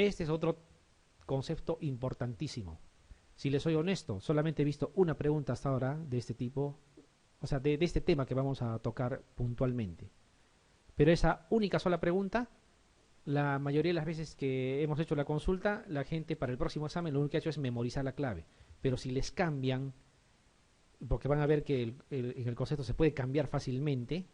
Este es otro concepto importantísimo. Si les soy honesto, solamente he visto una pregunta hasta ahora de este tipo, o sea, de este tema que vamos a tocar puntualmente. Pero esa única sola pregunta, la mayoría de las veces que hemos hecho la consulta, la gente para el próximo examen lo único que ha hecho es memorizar la clave. Pero si les cambian, porque van a ver que en el concepto se puede cambiar fácilmente,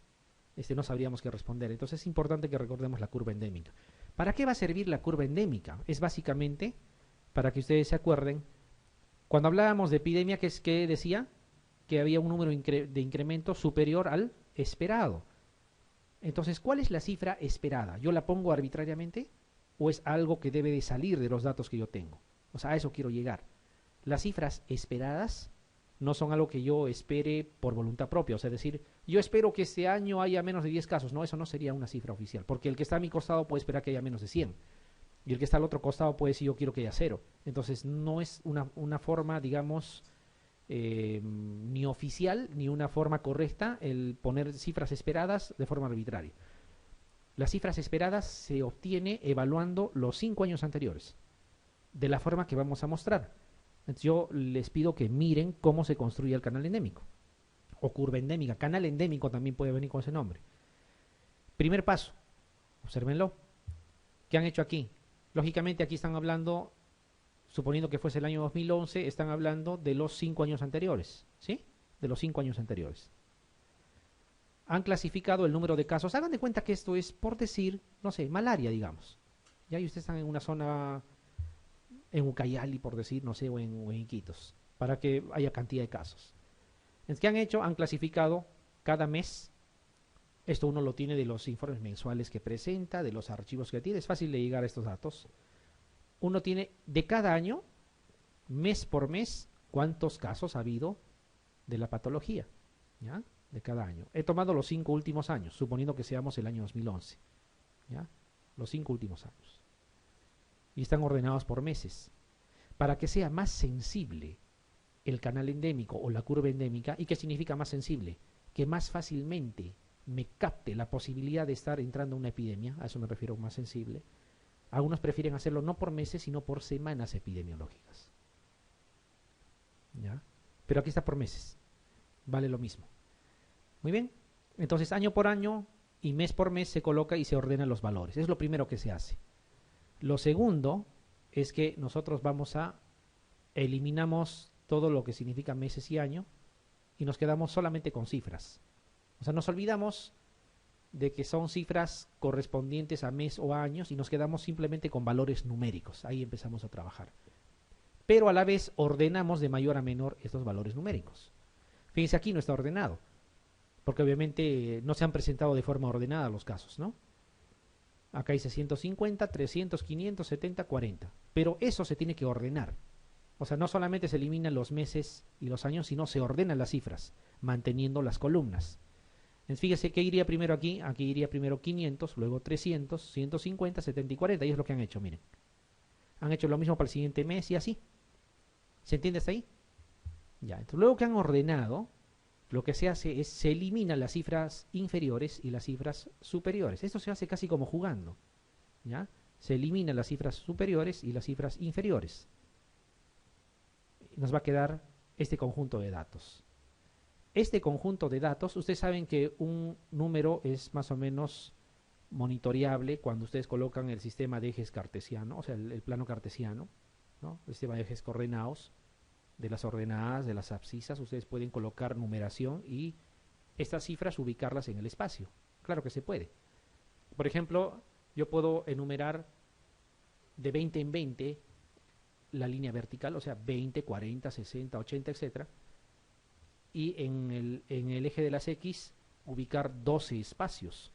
no sabríamos qué responder. Entonces es importante que recordemos la curva endémica. ¿Para qué va a servir la curva endémica? Es básicamente para que ustedes se acuerden, cuando hablábamos de epidemia, que es que decía que había un número de incremento superior al esperado. Entonces, ¿cuál es la cifra esperada? ¿Yo la pongo arbitrariamente o es algo que debe de salir de los datos que yo tengo? O sea, a eso quiero llegar. Las cifras esperadas no son algo que yo espere por voluntad propia. O sea, decir, yo espero que este año haya menos de 10 casos. No, eso no sería una cifra oficial. Porque el que está a mi costado puede esperar que haya menos de 100. Y el que está al otro costado puede decir, yo quiero que haya 0. Entonces, no es una forma, digamos, ni oficial, ni una forma correcta el poner cifras esperadas de forma arbitraria. Las cifras esperadas se obtiene evaluando los 5 años anteriores, de la forma que vamos a mostrar. Entonces yo les pido que miren cómo se construye el canal endémico, o curva endémica. Canal endémico también puede venir con ese nombre. Primer paso, obsérvenlo. ¿Qué han hecho aquí? Lógicamente aquí están hablando, suponiendo que fuese el año 2011, están hablando de los 5 años anteriores, ¿sí? De los 5 años anteriores. Han clasificado el número de casos. Hagan de cuenta que esto es, por decir, no sé, malaria, digamos. Ya y ustedes están en una zona, en Ucayali, por decir, no sé, o en Iquitos, para que haya cantidad de casos. Entonces, ¿qué han hecho? Han clasificado cada mes. Esto uno lo tiene de los informes mensuales que presenta, de los archivos que tiene. Es fácil de llegar a estos datos. Uno tiene de cada año, mes por mes, cuántos casos ha habido de la patología, ¿ya? De cada año. He tomado los 5 últimos años, suponiendo que seamos el año 2011, ¿ya? Los 5 últimos años. Y están ordenados por meses. Para que sea más sensible el canal endémico o la curva endémica. ¿Y qué significa más sensible? Que más fácilmente me capte la posibilidad de estar entrando a una epidemia. A eso me refiero más sensible. Algunos prefieren hacerlo no por meses, sino por semanas epidemiológicas, ¿ya? Pero aquí está por meses. Vale lo mismo. Muy bien. Entonces, año por año y mes por mes se coloca y se ordenan los valores. Es lo primero que se hace. Lo segundo es que nosotros eliminamos todo lo que significa meses y año y nos quedamos solamente con cifras. O sea, nos olvidamos de que son cifras correspondientes a mes o a años y nos quedamos simplemente con valores numéricos. Ahí empezamos a trabajar. Pero a la vez ordenamos de mayor a menor estos valores numéricos. Fíjense, aquí no está ordenado, porque obviamente no se han presentado de forma ordenada los casos, ¿no? Acá dice 150, 300, 500, 70, 40. Pero eso se tiene que ordenar. O sea, no solamente se eliminan los meses y los años, sino se ordenan las cifras, manteniendo las columnas. Entonces, fíjese que iría primero aquí. Aquí iría primero 500, luego 300, 150, 70 y 40. Y es lo que han hecho, miren. Han hecho lo mismo para el siguiente mes y así. ¿Se entiende hasta ahí? Ya, entonces luego que han ordenado, lo que se hace es se eliminan las cifras inferiores y las cifras superiores. Esto se hace casi como jugando, ¿ya? Se eliminan las cifras superiores y las cifras inferiores. Nos va a quedar este conjunto de datos. Este conjunto de datos, ustedes saben que un número es más o menos monitoreable cuando ustedes colocan el sistema de ejes cartesiano, o sea, el plano cartesiano, ¿no? El sistema de ejes coordenados, de las ordenadas, de las abscisas. Ustedes pueden colocar numeración y estas cifras ubicarlas en el espacio. Claro que se puede. Por ejemplo, yo puedo enumerar de 20 en 20 la línea vertical, o sea, 20, 40, 60, 80, etcétera. Y en el eje de las X ubicar 12 espacios.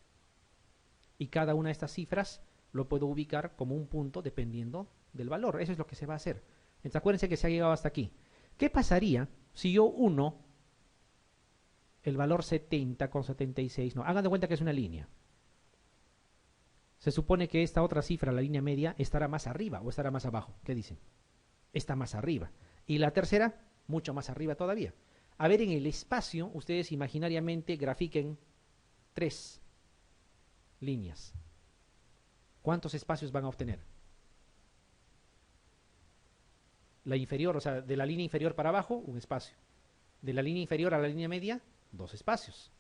Y cada una de estas cifras lo puedo ubicar como un punto dependiendo del valor. Eso es lo que se va a hacer. Entonces acuérdense que se ha llegado hasta aquí. ¿Qué pasaría si yo uno el valor 70 con 76? No, hagan de cuenta que es una línea. Se supone que esta otra cifra, la línea media, estará más arriba o estará más abajo. ¿Qué dicen? Está más arriba. Y la tercera, mucho más arriba todavía. A ver, en el espacio, ustedes imaginariamente grafiquen 3 líneas. ¿Cuántos espacios van a obtener? La inferior, o sea, de la línea inferior para abajo, un espacio. De la línea inferior a la línea media, 2 espacios.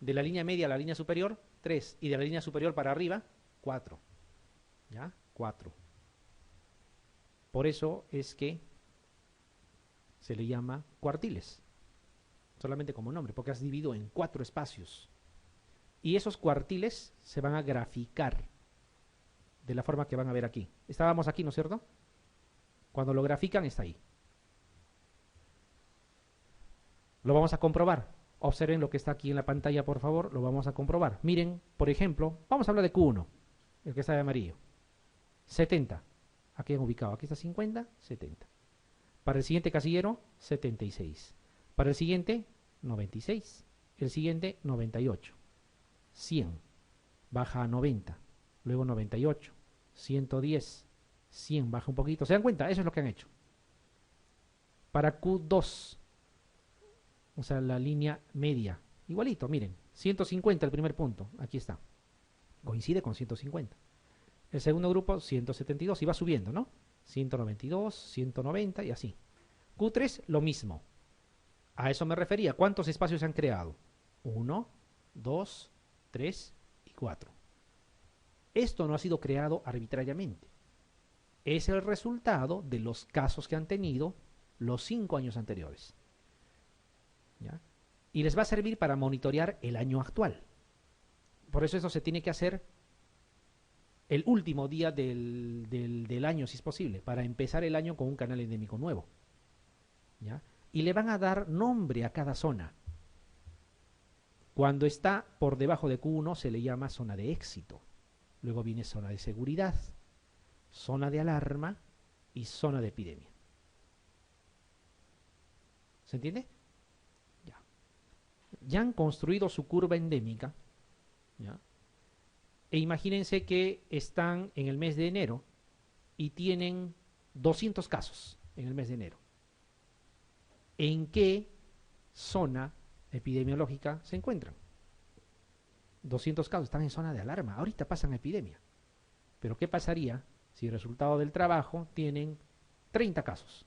De la línea media a la línea superior, 3. Y de la línea superior para arriba, 4. ¿Ya? 4. Por eso es que se le llama cuartiles. Solamente como nombre, porque has dividido en 4 espacios. Y esos cuartiles se van a graficar de la forma que van a ver aquí. Estábamos aquí, ¿no es cierto? Cuando lo grafican está ahí. Lo vamos a comprobar. Observen lo que está aquí en la pantalla, por favor. Lo vamos a comprobar. Miren, por ejemplo, vamos a hablar de Q1, el que está de amarillo. 70. Aquí han ubicado. Aquí está 50, 70. Para el siguiente casillero, 76. Para el siguiente, 96. El siguiente, 98. 100. Baja a 90. Luego 98. 110. 100. Baja un poquito. ¿Se dan cuenta? Eso es lo que han hecho. Para Q2, o sea, la línea media. Igualito, miren. 150 el primer punto. Aquí está. Coincide con 150. El segundo grupo, 172. Y va subiendo, ¿no? 192, 190 y así. Q3, lo mismo. A eso me refería. ¿Cuántos espacios se han creado? 1, 2, 3 y 4. Esto no ha sido creado arbitrariamente. Es el resultado de los casos que han tenido los 5 años anteriores. ¿Ya? Y les va a servir para monitorear el año actual. Por eso se tiene que hacer el último día del año, si es posible, para empezar el año con un canal endémico nuevo. ¿Ya? Y le van a dar nombre a cada zona. Cuando está por debajo de Q1 se le llama zona de éxito. Luego viene zona de seguridad, zona de alarma y zona de epidemia. ¿Se entiende? Ya. Ya han construido su curva endémica. ¿Ya? E imagínense que están en el mes de enero y tienen 200 casos en el mes de enero. ¿En qué zona epidemiológica se encuentran? 200 casos, están en zona de alarma. Ahorita pasan a epidemia. Pero ¿qué pasaría si resultado del trabajo tienen 30 casos?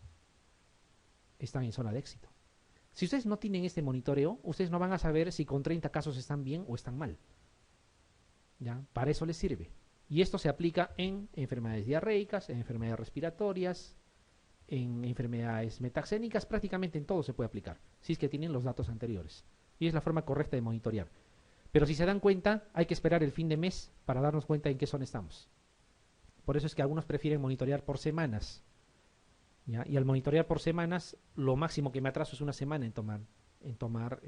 Están en zona de éxito. Si ustedes no tienen este monitoreo, ustedes no van a saber si con 30 casos están bien o están mal. ¿Ya? Para eso les sirve. Y esto se aplica en enfermedades diarreicas, en enfermedades respiratorias, en enfermedades metaxénicas, prácticamente en todo se puede aplicar, si es que tienen los datos anteriores. Y es la forma correcta de monitorear. Pero si se dan cuenta, hay que esperar el fin de mes para darnos cuenta en qué zona estamos. Por eso es que algunos prefieren monitorear por semanas. ¿Ya? Y al monitorear por semanas, lo máximo que me atraso es una semana en tomar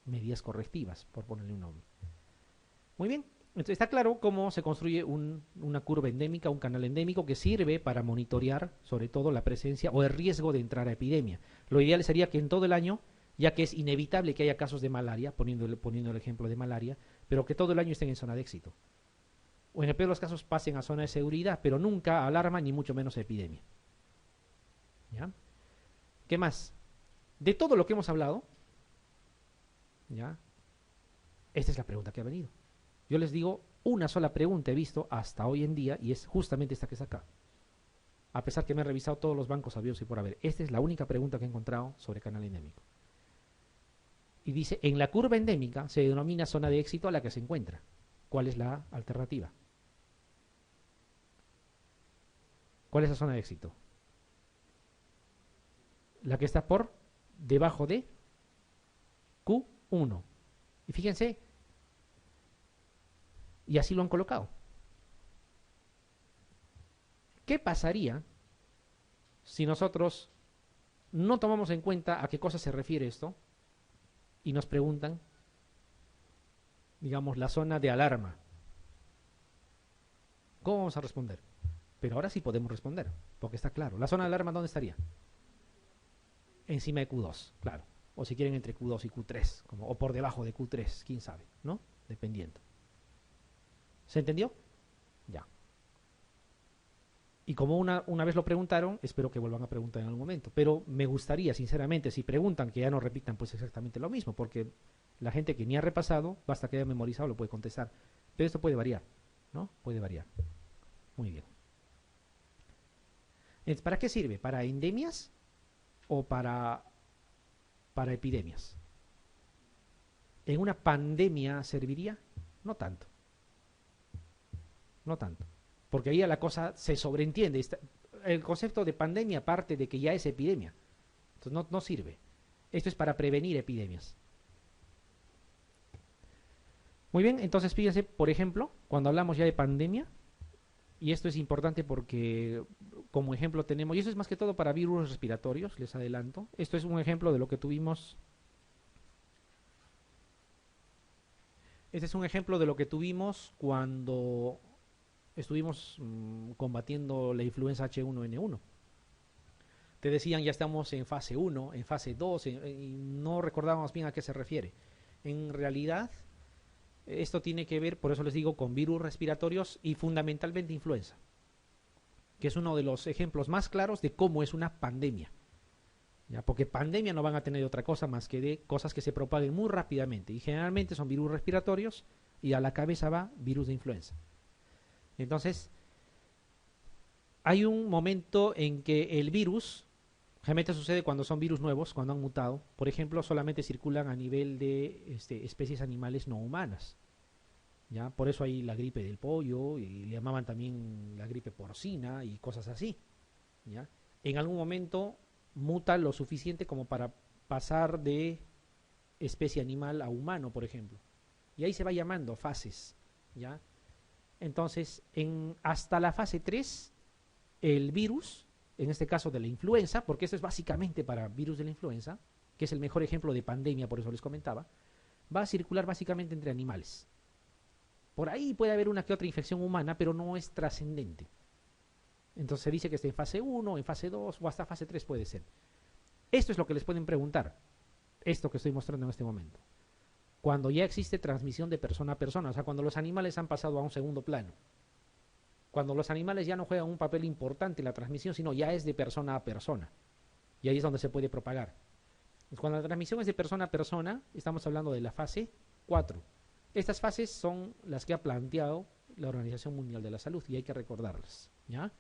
medidas correctivas, por ponerle un nombre. Muy bien. Entonces está claro cómo se construye una curva endémica, un canal endémico que sirve para monitorear sobre todo la presencia o el riesgo de entrar a epidemia. Lo ideal sería que en todo el año, ya que es inevitable que haya casos de malaria, poniendo el ejemplo de malaria, pero que todo el año estén en zona de éxito. O en el peor de los casos pasen a zona de seguridad, pero nunca alarma ni mucho menos epidemia. ¿Ya? ¿Qué más? De todo lo que hemos hablado, ¿ya? Esta es la pregunta que ha venido. Yo les digo, una sola pregunta he visto hasta hoy en día y es justamente esta que está acá. A pesar que me he revisado todos los bancos habidos y por haber. Esta es la única pregunta que he encontrado sobre canal endémico. Y dice, en la curva endémica se denomina zona de éxito a la que se encuentra. ¿Cuál es la alternativa? ¿Cuál es la zona de éxito? La que está por debajo de Q1. Y fíjense, y así lo han colocado. ¿Qué pasaría si nosotros no tomamos en cuenta a qué cosa se refiere esto y nos preguntan, digamos, la zona de alarma? ¿Cómo vamos a responder? Pero ahora sí podemos responder, porque está claro. ¿La zona de alarma dónde estaría? Encima de Q2, claro. O si quieren entre Q2 y Q3, o por debajo de Q3, quién sabe, ¿no? Dependiendo. ¿Se entendió? Ya. Y como una vez lo preguntaron, espero que vuelvan a preguntar en algún momento. Pero me gustaría, sinceramente, si preguntan, que ya no repitan pues exactamente lo mismo, porque la gente que ni ha repasado, basta que haya memorizado, lo puede contestar. Pero esto puede variar, ¿no? Puede variar. Muy bien. ¿Para qué sirve? ¿Para endemias o para epidemias? ¿En una pandemia serviría? No tanto, no tanto. Porque ahí la cosa se sobreentiende. El concepto de pandemia parte de que ya es epidemia. Entonces no sirve. Esto es para prevenir epidemias. Muy bien, entonces fíjense, por ejemplo, cuando hablamos ya de pandemia, y esto es importante porque como ejemplo tenemos, y eso es más que todo para virus respiratorios, les adelanto. Esto es un ejemplo de lo que tuvimos. Este es un ejemplo de lo que tuvimos cuando estuvimos combatiendo la influenza H1N1. Te decían ya estamos en fase 1, en fase 2, y no recordábamos bien a qué se refiere. En realidad, esto tiene que ver, por eso les digo, con virus respiratorios y fundamentalmente influenza, que es uno de los ejemplos más claros de cómo es una pandemia. ¿Ya? Porque pandemia no van a tener otra cosa más que de cosas que se propaguen muy rápidamente, y generalmente son virus respiratorios y a la cabeza va virus de influenza. Entonces, hay un momento en que el virus, generalmente sucede cuando son virus nuevos, cuando han mutado, por ejemplo, solamente circulan a nivel de especies animales no humanas. ¿Ya? Por eso hay la gripe del pollo, y le llamaban también la gripe porcina y cosas así. ¿Ya? En algún momento muta lo suficiente como para pasar de especie animal a humano, por ejemplo. Y ahí se va llamando fases. ¿Ya? Entonces, hasta la fase 3, el virus, en este caso de la influenza, porque esto es básicamente para virus de la influenza, que es el mejor ejemplo de pandemia, por eso les comentaba, va a circular básicamente entre animales. Por ahí puede haber una que otra infección humana, pero no es trascendente. Entonces se dice que está en fase 1, en fase 2 o hasta fase 3 puede ser. Esto es lo que les pueden preguntar, esto que estoy mostrando en este momento. Cuando ya existe transmisión de persona a persona, o sea, cuando los animales han pasado a un segundo plano. Cuando los animales ya no juegan un papel importante en la transmisión, sino ya es de persona a persona. Y ahí es donde se puede propagar. Cuando la transmisión es de persona a persona, estamos hablando de la fase 4. Estas fases son las que ha planteado la Organización Mundial de la Salud y hay que recordarlas. ¿Ya?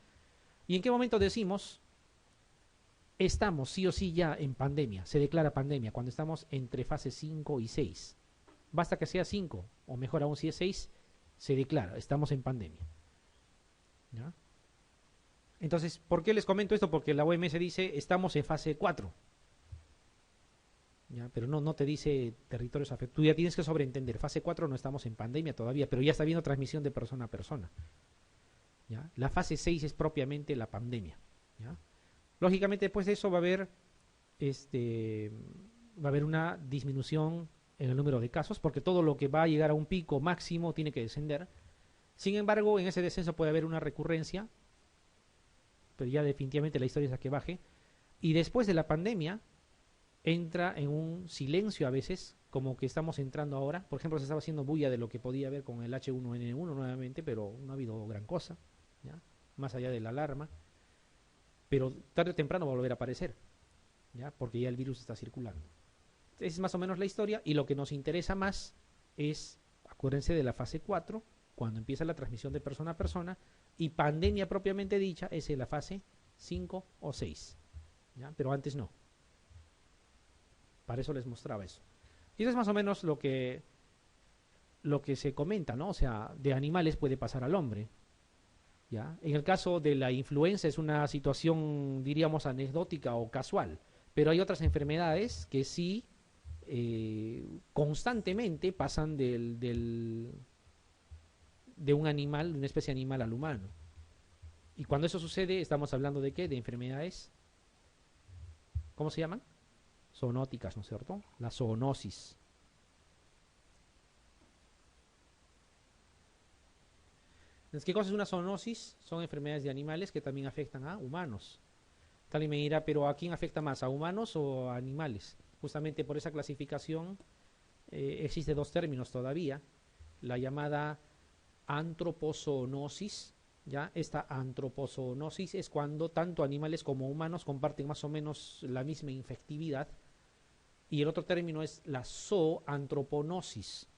¿Y en qué momento decimos estamos sí o sí ya en pandemia? Se declara pandemia cuando estamos entre fase 5 y 6. Basta que sea 5, o mejor aún si es 6, se declara, estamos en pandemia. ¿Ya? Entonces, ¿por qué les comento esto? Porque la OMS dice estamos en fase 4. ¿Ya? Pero no te dice territorios afectados. Tú ya tienes que sobreentender. Fase 4 no estamos en pandemia todavía, pero ya está habiendo transmisión de persona a persona. ¿Ya? La fase 6 es propiamente la pandemia. ¿Ya? Lógicamente, después de eso va a haber una disminución en el número de casos, porque todo lo que va a llegar a un pico máximo tiene que descender. Sin embargo, en ese descenso puede haber una recurrencia, pero ya definitivamente la historia es la que baje. Y después de la pandemia entra en un silencio a veces, como que estamos entrando ahora. Por ejemplo, se estaba haciendo bulla de lo que podía haber con el H1N1 nuevamente, pero no ha habido gran cosa, ¿ya? Más allá de la alarma. Pero tarde o temprano va a volver a aparecer, ¿ya? Porque ya el virus está circulando. Esa es más o menos la historia, y lo que nos interesa más es, acuérdense de la fase 4, cuando empieza la transmisión de persona a persona, y pandemia propiamente dicha es en la fase 5 o 6, ¿ya? Pero antes no. Para eso les mostraba eso. Y eso es más o menos lo que se comenta, ¿no? O sea, de animales puede pasar al hombre. ¿Ya? En el caso de la influenza es una situación, diríamos, anecdótica o casual. Pero hay otras enfermedades que sí constantemente pasan de un animal, de una especie animal al humano. Y cuando eso sucede, estamos hablando de ¿qué? De enfermedades, ¿cómo se llaman? Zoonóticas, ¿no es cierto? La zoonosis. Entonces, ¿qué cosa es una zoonosis? Son enfermedades de animales que también afectan a humanos. Tal y me dirá, pero ¿a quién afecta más? ¿A humanos o a animales? Justamente por esa clasificación existe dos términos todavía. La llamada antropozoonosis. ¿Ya? Esta antropozoonosis es cuando tanto animales como humanos comparten más o menos la misma infectividad. Y el otro término es la zooantroponosis.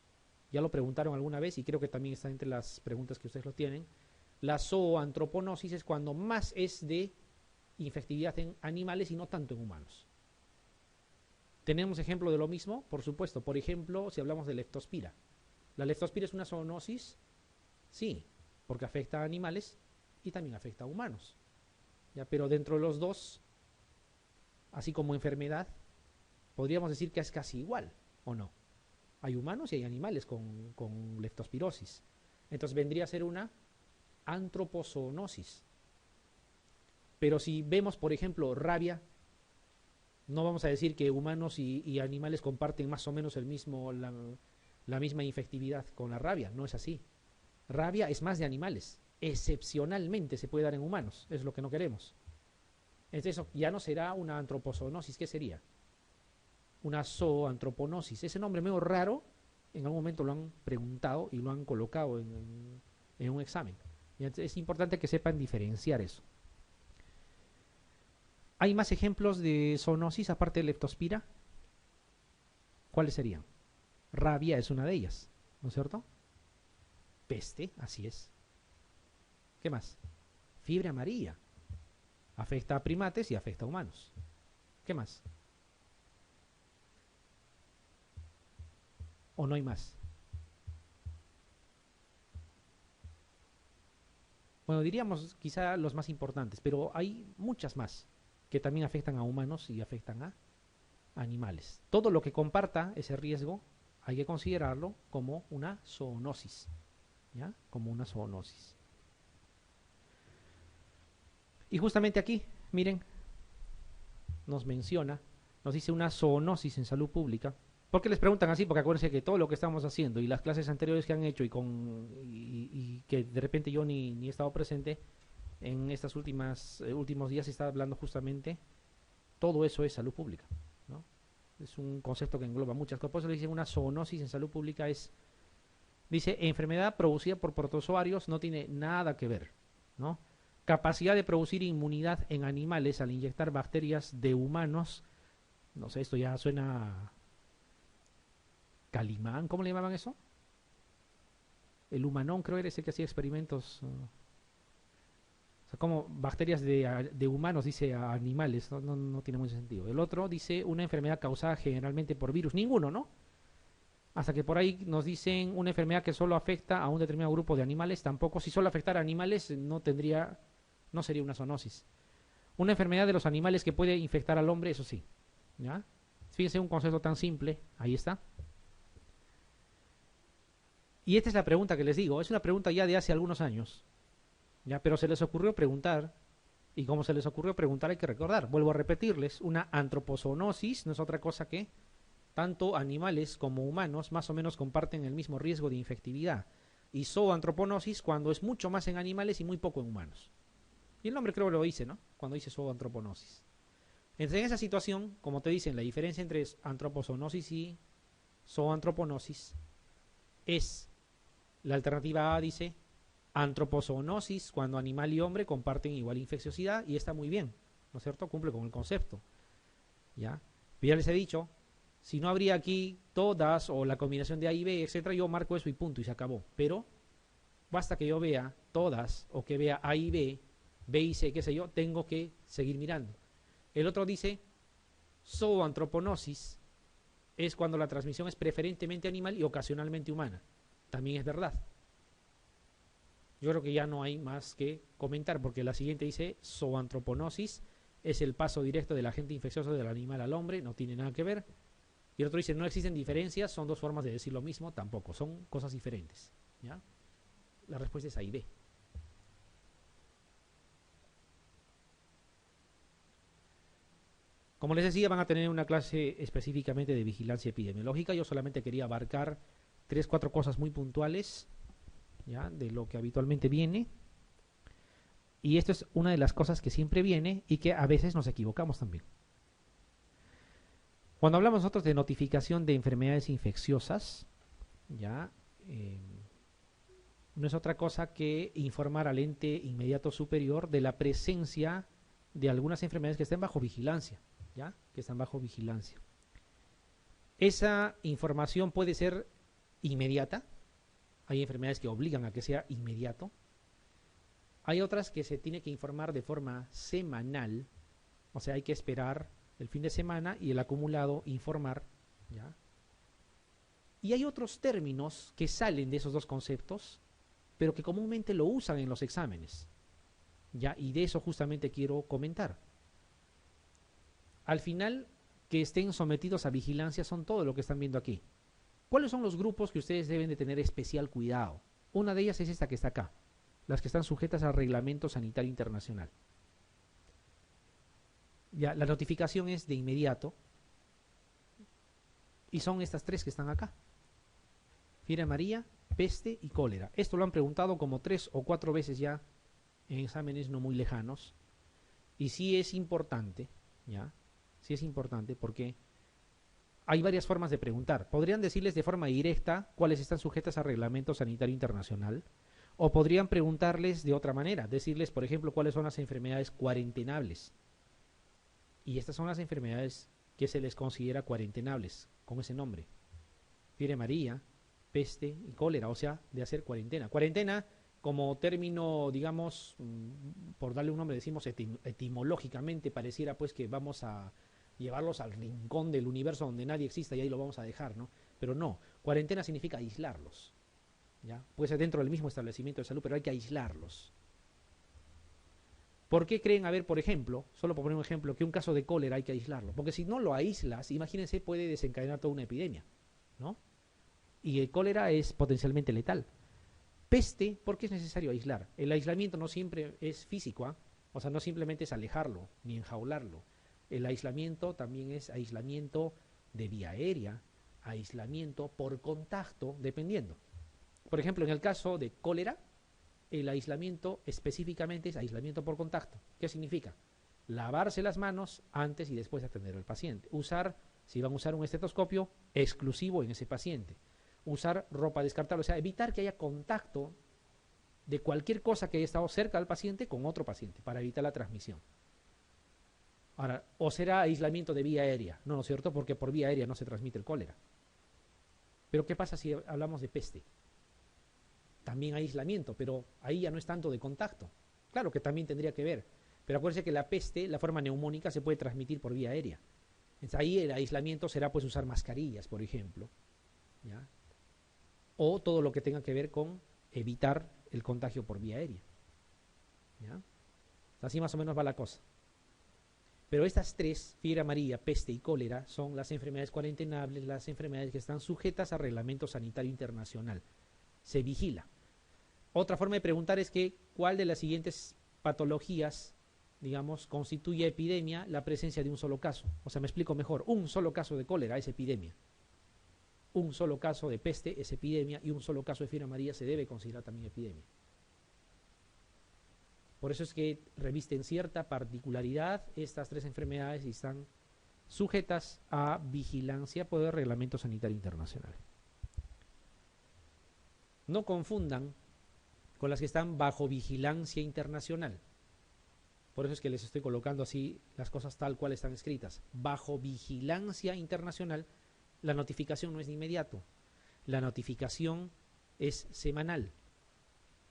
Ya lo preguntaron alguna vez y creo que también está entre las preguntas que ustedes lo tienen. La zooantroponosis es cuando más es de infectividad en animales y no tanto en humanos. ¿Tenemos ejemplo de lo mismo? Por supuesto. Por ejemplo, si hablamos de leptospira. ¿La leptospira es una zoonosis? Sí, porque afecta a animales y también afecta a humanos. ¿Ya? Pero dentro de los dos, así como enfermedad, podríamos decir que es casi igual, ¿o no? Hay humanos y hay animales con leptospirosis. Entonces vendría a ser una antropozoonosis. Pero si vemos, por ejemplo, rabia, no vamos a decir que humanos y animales comparten más o menos la misma infectividad con la rabia. No es así. Rabia es más de animales. Excepcionalmente se puede dar en humanos. Es lo que no queremos. Entonces eso ya no será una antropozoonosis. ¿Qué sería? Una zooantroponosis. Ese nombre medio raro, en algún momento lo han preguntado y lo han colocado en un examen. Y es importante que sepan diferenciar eso. ¿Hay más ejemplos de zoonosis aparte de leptospira? ¿Cuáles serían? Rabia es una de ellas, ¿no es cierto? Peste, así es. ¿Qué más? Fiebre amarilla. Afecta a primates y afecta a humanos. ¿Qué más? ¿O no hay más? Bueno, diríamos quizá los más importantes, pero hay muchas más que también afectan a humanos y afectan a animales. Todo lo que comparta ese riesgo hay que considerarlo como una zoonosis, ¿ya? Como una zoonosis. Y justamente aquí, miren, nos menciona, nos dice una zoonosis en salud pública. ¿Por qué les preguntan así? Porque acuérdense que todo lo que estamos haciendo y las clases anteriores que han hecho y que de repente yo ni he estado presente, en estas últimos días se está hablando justamente, todo eso es salud pública, ¿no? Es un concepto que engloba muchas cosas. Por eso le dicen una zoonosis en salud pública dice, enfermedad producida por protozoarios no tiene nada que ver, ¿no? Capacidad de producir inmunidad en animales al inyectar bacterias de humanos, no sé, esto ya suena Calimán, ¿cómo le llamaban eso? El humanón creo era ese que hacía experimentos, o sea, como bacterias de humanos, dice, a animales, no tiene mucho sentido. El otro dice una enfermedad causada generalmente por virus, ninguno, ¿no? Hasta que por ahí nos dicen una enfermedad que solo afecta a un determinado grupo de animales, tampoco. Si solo afectara a animales no sería una zoonosis. Una enfermedad de los animales que puede infectar al hombre, eso sí, ¿ya? Fíjense, un concepto tan simple, ahí está. Y esta es la pregunta que les digo, es una pregunta ya de hace algunos años, ¿ya? Pero se les ocurrió preguntar, y como se les ocurrió preguntar hay que recordar. Vuelvo a repetirles, una antropozoonosis no es otra cosa que tanto animales como humanos más o menos comparten el mismo riesgo de infectividad. Y zooantroponosis cuando es mucho más en animales y muy poco en humanos. Y el nombre creo que lo dice, ¿no? Cuando dice zooantroponosis. Entonces, en esa situación, como te dicen, la diferencia entre antropozoonosis y zooantroponosis es la alternativa A, dice antropozoonosis, cuando animal y hombre comparten igual infecciosidad, y está muy bien, ¿no es cierto? Cumple con el concepto, ¿ya? Pero ya les he dicho, si no habría aquí todas o la combinación de A y B, etcétera, yo marco eso y punto, y se acabó. Pero basta que yo vea todas o que vea A y B, B y C, qué sé yo, tengo que seguir mirando. El otro dice zooantroponosis es cuando la transmisión es preferentemente animal y ocasionalmente humana. También es verdad. Yo creo que ya no hay más que comentar, porque la siguiente dice zooantroponosis es el paso directo del agente infeccioso del animal al hombre, no tiene nada que ver. Y el otro dice no existen diferencias, son dos formas de decir lo mismo, tampoco, son cosas diferentes, ¿ya? La respuesta es A y B. Como les decía, van a tener una clase específicamente de vigilancia epidemiológica. Yo solamente quería abarcar 3, 4 cosas muy puntuales, ¿ya? De lo que habitualmente viene. Y esto es una de las cosas que siempre viene y que a veces nos equivocamos también. Cuando hablamos nosotros de notificación de enfermedades infecciosas, ¿ya? No es otra cosa que informar al ente inmediato superior de la presencia de algunas enfermedades que estén bajo vigilancia, ¿ya? Que están bajo vigilancia. Esa información puede ser inmediata. Hay enfermedades que obligan a que sea inmediato. Hay otras que se tiene que informar de forma semanal, o sea, hay que esperar el fin de semana y el acumulado informar, ¿ya? Y hay otros términos que salen de esos dos conceptos, pero que comúnmente lo usan en los exámenes, ¿ya? Y de eso justamente quiero comentar. Al final, que estén sometidos a vigilancia son todo lo que están viendo aquí. ¿Cuáles son los grupos que ustedes deben de tener especial cuidado? Una de ellas es esta que está acá, las que están sujetas al Reglamento Sanitario Internacional. Ya, la notificación es de inmediato y son estas tres que están acá: fiebre amarilla, peste y cólera. Esto lo han preguntado como 3 o 4 veces ya en exámenes no muy lejanos, y sí es importante, ¿ya? Sí es importante porque hay varias formas de preguntar. Podrían decirles de forma directa cuáles están sujetas al Reglamento Sanitario Internacional, o podrían preguntarles de otra manera, decirles, por ejemplo, cuáles son las enfermedades cuarentenables. Y estas son las enfermedades que se les considera cuarentenables, con ese nombre: fiebre amarilla, peste y cólera, o sea, de hacer cuarentena. Cuarentena, como término, digamos, por darle un nombre, decimos etimológicamente, pareciera pues que vamos a llevarlos al rincón del universo donde nadie exista y ahí lo vamos a dejar, ¿no? Pero no, cuarentena significa aislarlos, ¿ya? Puede ser dentro del mismo establecimiento de salud, pero hay que aislarlos. ¿Por qué creen, a ver, por ejemplo, solo por poner un ejemplo, que un caso de cólera hay que aislarlo? Porque si no lo aíslas, imagínense, puede desencadenar toda una epidemia, ¿no? Y el cólera es potencialmente letal. Peste, ¿por qué es necesario aislar? El aislamiento no siempre es físico, ¿eh? O sea, no simplemente es alejarlo ni enjaularlo. El aislamiento también es aislamiento de vía aérea, aislamiento por contacto, dependiendo. Por ejemplo, en el caso de cólera, el aislamiento específicamente es aislamiento por contacto. ¿Qué significa? Lavarse las manos antes y después de atender al paciente. Usar, si van a usar un estetoscopio, exclusivo en ese paciente. Usar ropa descartable, o sea, evitar que haya contacto de cualquier cosa que haya estado cerca del paciente con otro paciente para evitar la transmisión. Ahora, o será aislamiento de vía aérea, no, ¿no es cierto? Porque por vía aérea no se transmite el cólera. Pero ¿qué pasa si hablamos de peste? También hay aislamiento, pero ahí ya no es tanto de contacto. Claro que también tendría que ver, pero acuérdense que la peste, la forma neumónica, se puede transmitir por vía aérea. Entonces ahí el aislamiento será pues usar mascarillas, por ejemplo, ¿ya? O todo lo que tenga que ver con evitar el contagio por vía aérea, ¿ya? Así más o menos va la cosa. Pero estas tres, fiebre amarilla, peste y cólera, son las enfermedades cuarentenables, las enfermedades que están sujetas al Reglamento Sanitario Internacional. Se vigila. Otra forma de preguntar es que, ¿cuál de las siguientes patologías, digamos, constituye epidemia la presencia de un solo caso? O sea, me explico mejor. Un solo caso de cólera es epidemia. Un solo caso de peste es epidemia y un solo caso de fiebre amarilla se debe considerar también epidemia. Por eso es que revisten cierta particularidad estas tres enfermedades y están sujetas a vigilancia por el Reglamento Sanitario Internacional. No confundan con las que están bajo vigilancia internacional. Por eso es que les estoy colocando así las cosas tal cual están escritas. Bajo vigilancia internacional, la notificación no es de inmediato. La notificación es semanal,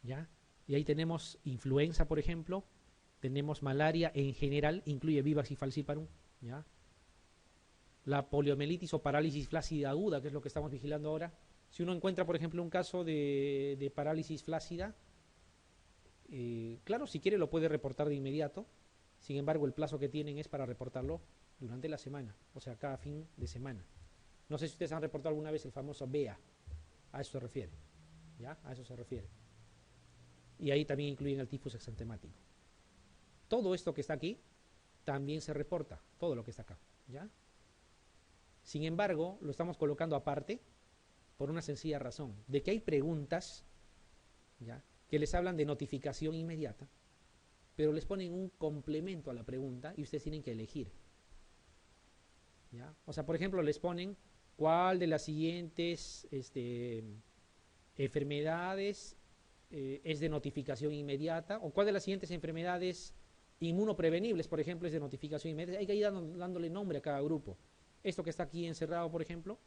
¿ya? Y ahí tenemos influenza, por ejemplo, tenemos malaria en general, incluye Vivax y Falciparum, ¿ya? La poliomielitis o parálisis flácida aguda, que es lo que estamos vigilando ahora. Si uno encuentra, por ejemplo, un caso de parálisis flácida, claro, si quiere lo puede reportar de inmediato. Sin embargo, el plazo que tienen es para reportarlo durante la semana, o sea, cada fin de semana. No sé si ustedes han reportado alguna vez el famoso BEA, a eso se refiere, ¿ya? A eso se refiere. Y ahí también incluyen el tifus exantemático. Todo esto que está aquí también se reporta, todo lo que está acá, ¿ya? Sin embargo, lo estamos colocando aparte por una sencilla razón, de que hay preguntas, ¿ya?, que les hablan de notificación inmediata, pero les ponen un complemento a la pregunta y ustedes tienen que elegir, ¿ya? O sea, por ejemplo, les ponen cuál de las siguientes enfermedades es de notificación inmediata, o cuál de las siguientes enfermedades inmunoprevenibles, por ejemplo, es de notificación inmediata. Hay que ir dándole nombre a cada grupo. Esto que está aquí encerrado, por ejemplo,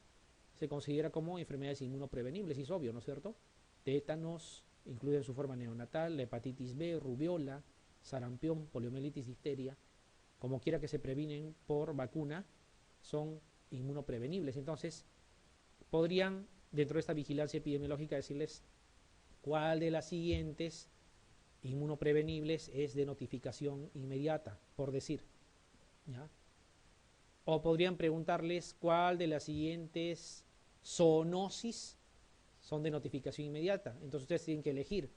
se considera como enfermedades inmunoprevenibles, y es obvio, ¿no es cierto? Tétanos, incluida en su forma neonatal, la hepatitis B, rubiola, sarampión, poliomielitis, difteria, como quiera que se previnen por vacuna, son inmunoprevenibles. Entonces, podrían, dentro de esta vigilancia epidemiológica, decirles cuál de las siguientes inmunoprevenibles es de notificación inmediata, por decir, ¿ya? O podrían preguntarles cuál de las siguientes zoonosis son de notificación inmediata. Entonces ustedes tienen que elegir.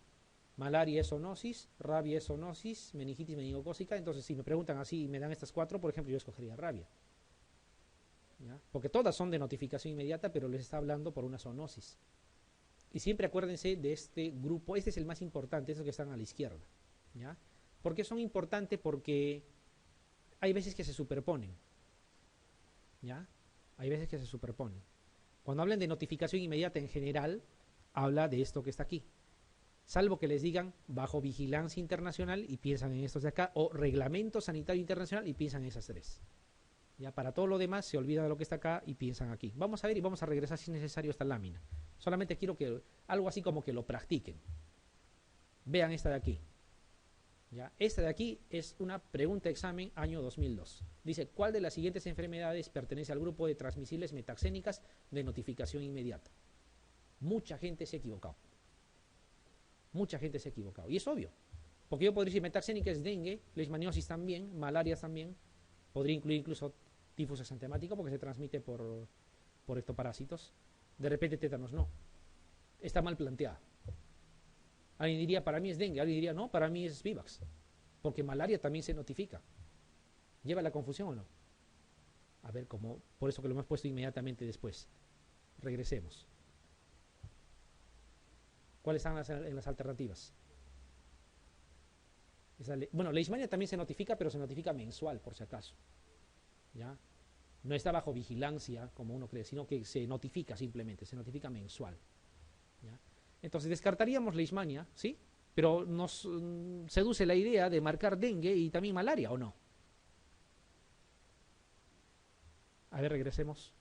Malaria es zoonosis, rabia es zoonosis, meningitis meningocócica. Entonces si me preguntan así y me dan estas cuatro, por ejemplo, yo escogería rabia, ¿ya? Porque todas son de notificación inmediata, pero les está hablando por una zoonosis. Y siempre acuérdense de este grupo, este es el más importante, esos que están a la izquierda, ¿ya? ¿Por qué son importantes? Porque hay veces que se superponen, ¿ya? Hay veces que se superponen. Cuando hablan de notificación inmediata en general, habla de esto que está aquí. Salvo que les digan bajo vigilancia internacional y piensan en estos de acá, o reglamento sanitario internacional y piensan en esas tres. Ya para todo lo demás se olvida de lo que está acá y piensan aquí. Vamos a ver y vamos a regresar si es necesario esta lámina. Solamente quiero que algo así como que lo practiquen. Vean esta de aquí. ¿Ya? Esta de aquí es una pregunta de examen año 2002. Dice, ¿cuál de las siguientes enfermedades pertenece al grupo de transmisibles metaxénicas de notificación inmediata? Mucha gente se ha equivocado. Mucha gente se ha equivocado. Y es obvio. Porque yo podría decir metaxénica es dengue, leishmaniosis también, malaria también. Podría incluir incluso tifus exantemático porque se transmite por ectoparásitos. De repente tétanos no. Está mal planteada. Alguien diría, para mí es dengue. Alguien diría, no, para mí es vivax. Porque malaria también se notifica. ¿Lleva la confusión o no? A ver, como por eso que lo hemos puesto inmediatamente después. Regresemos. ¿Cuáles están en las alternativas? Bueno, leishmania también se notifica, pero se notifica mensual, por si acaso. ¿Ya? No está bajo vigilancia, como uno cree, sino que se notifica simplemente, se notifica mensual. ¿Ya? Entonces descartaríamos leishmania, ¿sí? Pero nos seduce la idea de marcar dengue y también malaria, ¿o no? A ver, regresemos.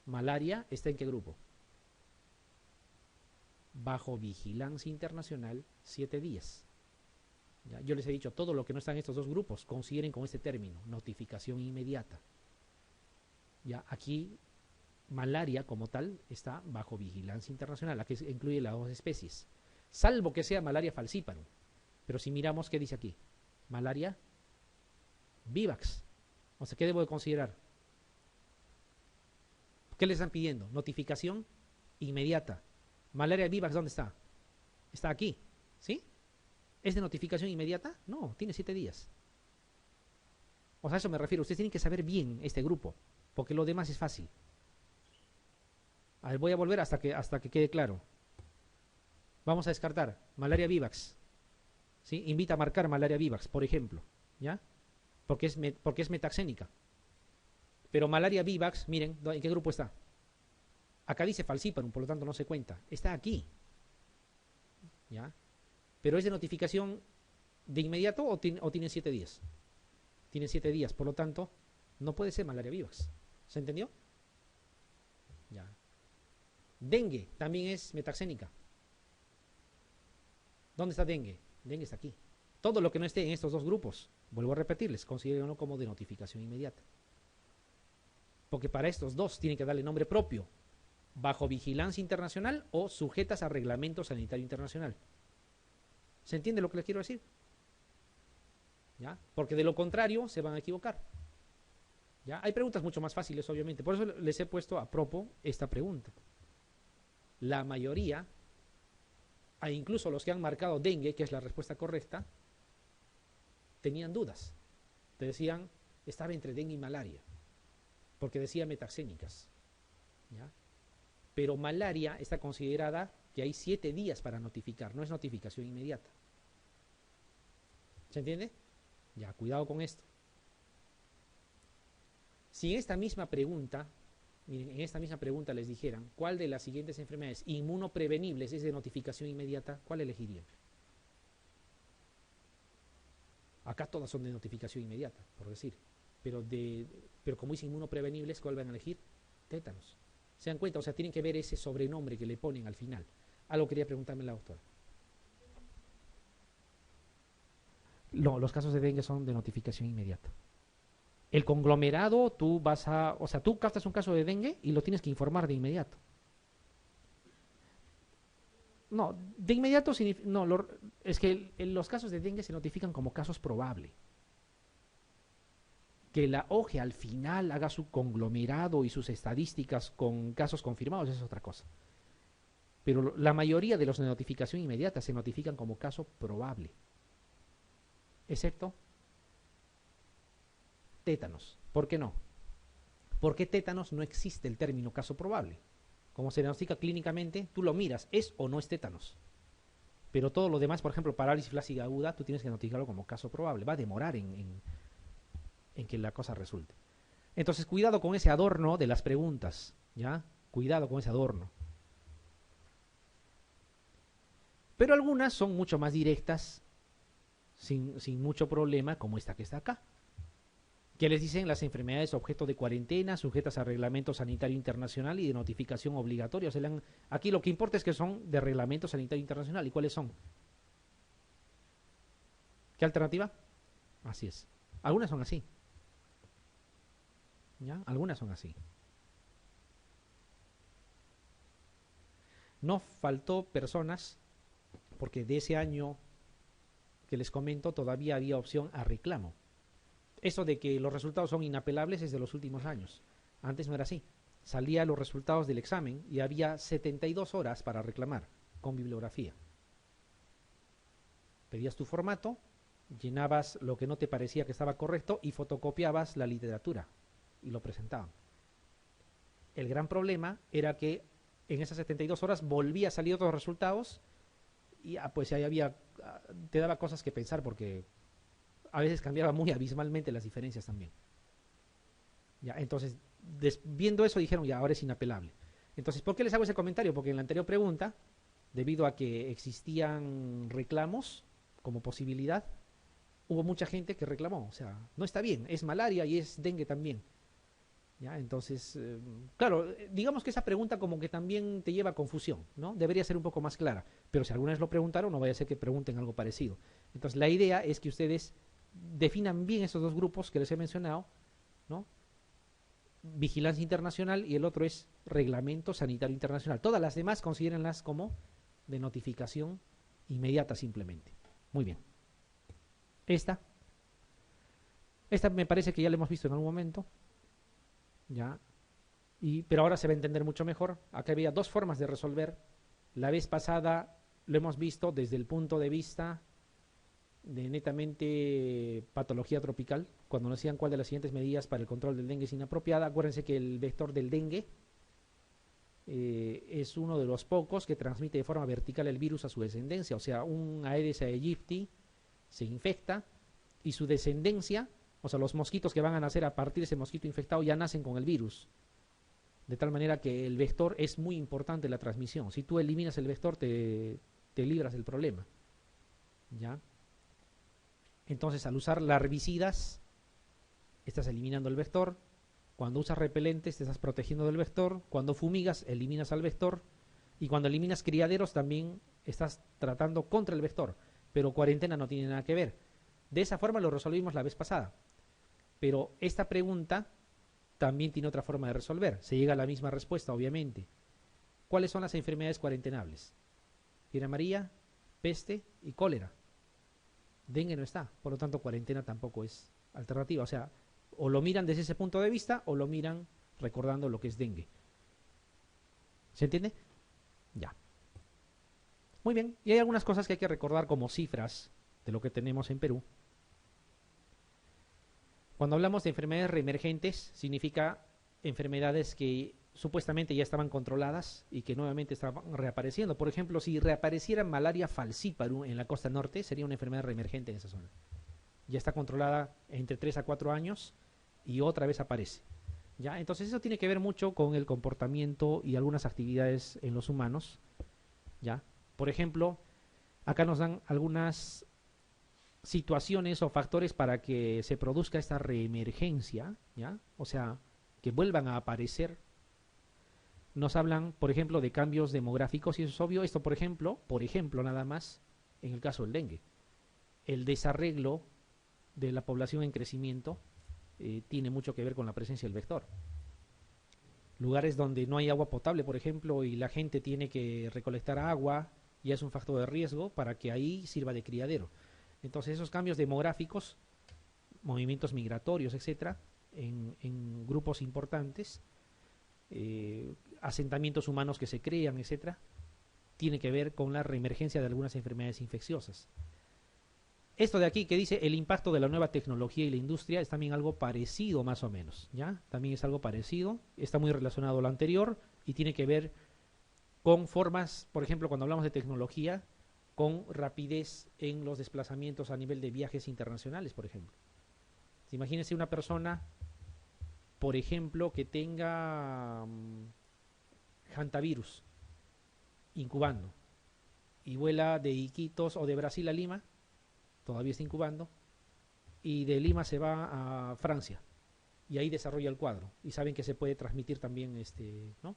Malaria, ¿está en qué grupo? Bajo vigilancia internacional, 7 días. ¿Ya? Yo les he dicho, todo lo que no está en estos dos grupos, consideren con este término, notificación inmediata. Ya, aquí, malaria como tal está bajo vigilancia internacional, la que incluye las dos especies, salvo que sea malaria falciparum. Pero si miramos, ¿qué dice aquí? Malaria vivax. O sea, ¿qué debo de considerar? ¿Qué le están pidiendo? Notificación inmediata. Malaria vivax, ¿dónde está? Está aquí, ¿sí? ¿Es de notificación inmediata? No, tiene 7 días. O sea, a eso me refiero. Ustedes tienen que saber bien este grupo, porque lo demás es fácil. A ver, voy a volver hasta que quede claro. Vamos a descartar malaria vivax. ¿Sí? Invita a marcar malaria vivax, por ejemplo, ¿ya? Porque es metaxénica. Pero malaria vivax, miren, ¿en qué grupo está? Acá dice falciparum, por lo tanto no se cuenta. Está aquí, ¿ya? Pero es de notificación de inmediato o tiene 7 días. Tiene 7 días, por lo tanto, no puede ser malaria vivax. ¿Se entendió? Ya. Dengue también es metaxénica. ¿Dónde está dengue? Dengue está aquí. Todo lo que no esté en estos dos grupos, vuelvo a repetirles, considérenlo como de notificación inmediata. Porque para estos dos tienen que darle nombre propio, bajo vigilancia internacional o sujetas a reglamento sanitario internacional. ¿Se entiende lo que les quiero decir? ¿Ya? Porque de lo contrario se van a equivocar. ¿Ya? Hay preguntas mucho más fáciles, obviamente. Por eso les he puesto a propósito esta pregunta. La mayoría, e incluso los que han marcado dengue, que es la respuesta correcta, tenían dudas. Te decían, estaba entre dengue y malaria, porque decía metaxénicas. ¿Ya? Pero malaria está considerada que hay 7 días para notificar, no es notificación inmediata. ¿Se entiende? Ya, cuidado con esto. Si en esta misma pregunta, miren, en esta misma pregunta les dijeran, ¿cuál de las siguientes enfermedades inmunoprevenibles es de notificación inmediata? ¿Cuál elegirían? Acá todas son de notificación inmediata, por decir. Pero como es inmunoprevenibles, ¿cuál van a elegir? Tétanos. ¿Se dan cuenta? O sea, tienen que ver ese sobrenombre que le ponen al final. Algo quería preguntarme la doctora. No, los casos de dengue son de notificación inmediata. El conglomerado, tú vas a, o sea, tú captas un caso de dengue y lo tienes que informar de inmediato. No, de inmediato, no, es que los casos de dengue se notifican como casos probables. Que la OGE al final haga su conglomerado y sus estadísticas con casos confirmados es otra cosa. Pero la mayoría de los de notificación inmediata se notifican como caso probable. Excepto tétanos. ¿Por qué no? Porque tétanos no existe el término caso probable. Como se diagnostica clínicamente, tú lo miras, es o no es tétanos. Pero todo lo demás, por ejemplo, parálisis flácida aguda, tú tienes que notificarlo como caso probable. Va a demorar en que la cosa resulte. Entonces, cuidado con ese adorno de las preguntas, ¿ya? Cuidado con ese adorno. Pero algunas son mucho más directas, sin mucho problema, como esta que está acá. Que les dicen las enfermedades objeto de cuarentena, sujetas a reglamento sanitario internacional y de notificación obligatoria. O sea, aquí lo que importa es que son de reglamento sanitario internacional. ¿Y cuáles son? ¿Qué alternativa? Así es. Algunas son así. ¿Ya? Algunas son así. No faltó personas, porque de ese año que les comento todavía había opción a reclamo. Eso de que los resultados son inapelables es de los últimos años. Antes no era así. Salían los resultados del examen y había 72 horas para reclamar con bibliografía. Pedías tu formato, llenabas lo que no te parecía que estaba correcto y fotocopiabas la literatura y lo presentaban. El gran problema era que en esas 72 horas volvía a salir otros resultados y pues ahí te daba cosas que pensar porque a veces cambiaba muy abismalmente las diferencias también. Ya, entonces, viendo eso dijeron, ya, ahora es inapelable. Entonces, ¿por qué les hago ese comentario? Porque en la anterior pregunta, debido a que existían reclamos como posibilidad, hubo mucha gente que reclamó. O sea, no está bien, es malaria y es dengue también. ¿Ya? Entonces, claro, digamos que esa pregunta como que también te lleva a confusión, ¿no? Debería ser un poco más clara, pero si alguna vez lo preguntaron, no vaya a ser que pregunten algo parecido. Entonces, la idea es que ustedes definan bien esos dos grupos que les he mencionado, ¿no? Vigilancia internacional y el otro es reglamento sanitario internacional. Todas las demás considérenlas como de notificación inmediata simplemente. Muy bien. Esta me parece que ya la hemos visto en algún momento. ¿Ya? Pero ahora se va a entender mucho mejor. Acá había dos formas de resolver. La vez pasada lo hemos visto desde el punto de vista de netamente patología tropical, cuando nos decían cuál de las siguientes medidas para el control del dengue es inapropiada. Acuérdense que el vector del dengue es uno de los pocos que transmite de forma vertical el virus a su descendencia. O sea, un Aedes aegypti se infecta y su descendencia, o sea, los mosquitos que van a nacer a partir de ese mosquito infectado ya nacen con el virus. De tal manera que el vector es muy importante en la transmisión. Si tú eliminas el vector, te libras del problema. ¿Ya? Entonces, al usar larvicidas, estás eliminando el vector. Cuando usas repelentes, te estás protegiendo del vector. Cuando fumigas, eliminas al vector. Y cuando eliminas criaderos, también estás tratando contra el vector. Pero cuarentena no tiene nada que ver. De esa forma lo resolvimos la vez pasada. Pero esta pregunta también tiene otra forma de resolver. Se llega a la misma respuesta, obviamente. ¿Cuáles son las enfermedades cuarentenables? Fiebre amarilla, peste y cólera. Dengue no está, por lo tanto cuarentena tampoco es alternativa. O sea, o lo miran desde ese punto de vista o lo miran recordando lo que es dengue. ¿Se entiende? Ya. Muy bien, y hay algunas cosas que hay que recordar como cifras de lo que tenemos en Perú. Cuando hablamos de enfermedades reemergentes, significa enfermedades que supuestamente ya estaban controladas y que nuevamente estaban reapareciendo. Por ejemplo, si reapareciera malaria falciparum en la costa norte, sería una enfermedad reemergente en esa zona. Ya está controlada entre 3 a 4 años y otra vez aparece. ¿Ya? Entonces eso tiene que ver mucho con el comportamiento y algunas actividades en los humanos. ¿Ya? Por ejemplo, acá nos dan algunas situaciones o factores para que se produzca esta reemergencia, ¿ya? O sea, que vuelvan a aparecer. nos hablan, por ejemplo, de cambios demográficos y eso es obvio. Esto, por ejemplo, nada más, en el caso del dengue. El desarreglo de la población en crecimiento tiene mucho que ver con la presencia del vector. Lugares donde no hay agua potable, por ejemplo, y la gente tiene que recolectar agua, ya es un factor de riesgo para que ahí sirva de criadero. Entonces, esos cambios demográficos, movimientos migratorios, etcétera, en grupos importantes, asentamientos humanos que se crean, etcétera, tiene que ver con la reemergencia de algunas enfermedades infecciosas. Esto de aquí que dice el impacto de la nueva tecnología y la industria es también algo parecido más o menos, ¿ya? También es algo parecido, está muy relacionado a lo anterior y tiene que ver con formas, por ejemplo, cuando hablamos de tecnología, con rapidez en los desplazamientos a nivel de viajes internacionales, por ejemplo. Imagínense una persona, por ejemplo, que tenga hantavirus incubando y vuela de Iquitos o de Brasil a Lima, todavía está incubando, y de Lima se va a Francia y ahí desarrolla el cuadro y saben que se puede transmitir también ¿no?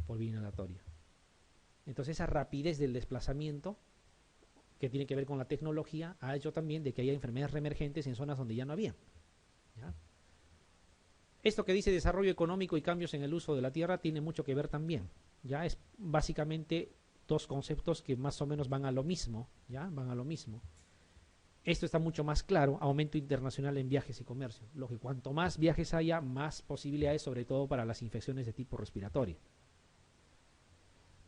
por vía inhalatoria. Entonces esa rapidez del desplazamiento que tiene que ver con la tecnología ha hecho también de que haya enfermedades reemergentes en zonas donde ya no había, ¿ya? Esto que dice desarrollo económico y cambios en el uso de la tierra tiene mucho que ver también, ya es básicamente dos conceptos que más o menos van a lo mismo, ya van a lo mismo. Esto está mucho más claro, aumento internacional en viajes y comercio. Lo que cuanto más viajes haya, más posibilidades, sobre todo para las infecciones de tipo respiratorio.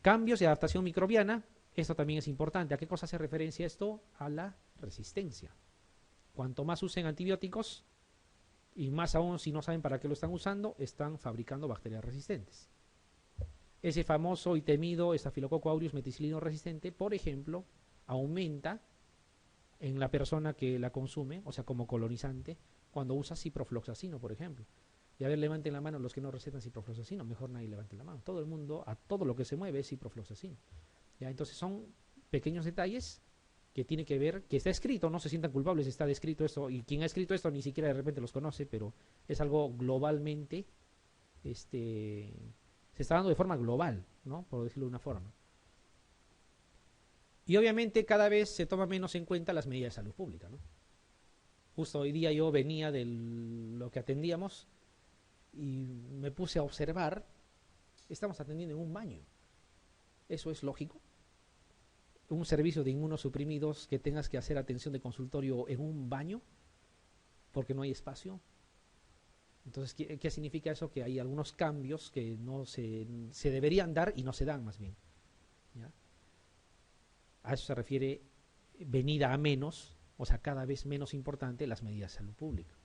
Cambios de adaptación microbiana, esto también es importante. ¿A qué cosa hace referencia esto? A la resistencia. Cuanto más usen antibióticos, y más aún si no saben para qué lo están usando, están fabricando bacterias resistentes. Ese famoso y temido Staphylococcus aureus meticilino resistente, por ejemplo, aumenta en la persona que la consume, o sea, como colonizante, cuando usa ciprofloxacino, por ejemplo. Y a ver, levanten la mano los que no recetan ciprofloxacino, mejor nadie levante la mano. Todo el mundo, a todo lo que se mueve es ciprofloxacino. ¿Ya? Entonces son pequeños detalles que tiene que ver, que está escrito, no se sientan culpables, está descrito esto, y quien ha escrito esto ni siquiera de repente los conoce, pero es algo globalmente, se está dando de forma global, ¿no? Por decirlo de una forma. Y obviamente cada vez se toma menos en cuenta las medidas de salud pública, ¿no? Justo hoy día yo venía de lo que atendíamos y me puse a observar, estamos atendiendo en un baño. ¿Eso es lógico? Un servicio de inmunosuprimidos que tengas que hacer atención de consultorio en un baño porque no hay espacio. Entonces, ¿qué significa eso? Que hay algunos cambios que no se deberían dar y no se dan más bien, ¿ya? A eso se refiere venida a menos, o sea, cada vez menos importante las medidas de salud pública.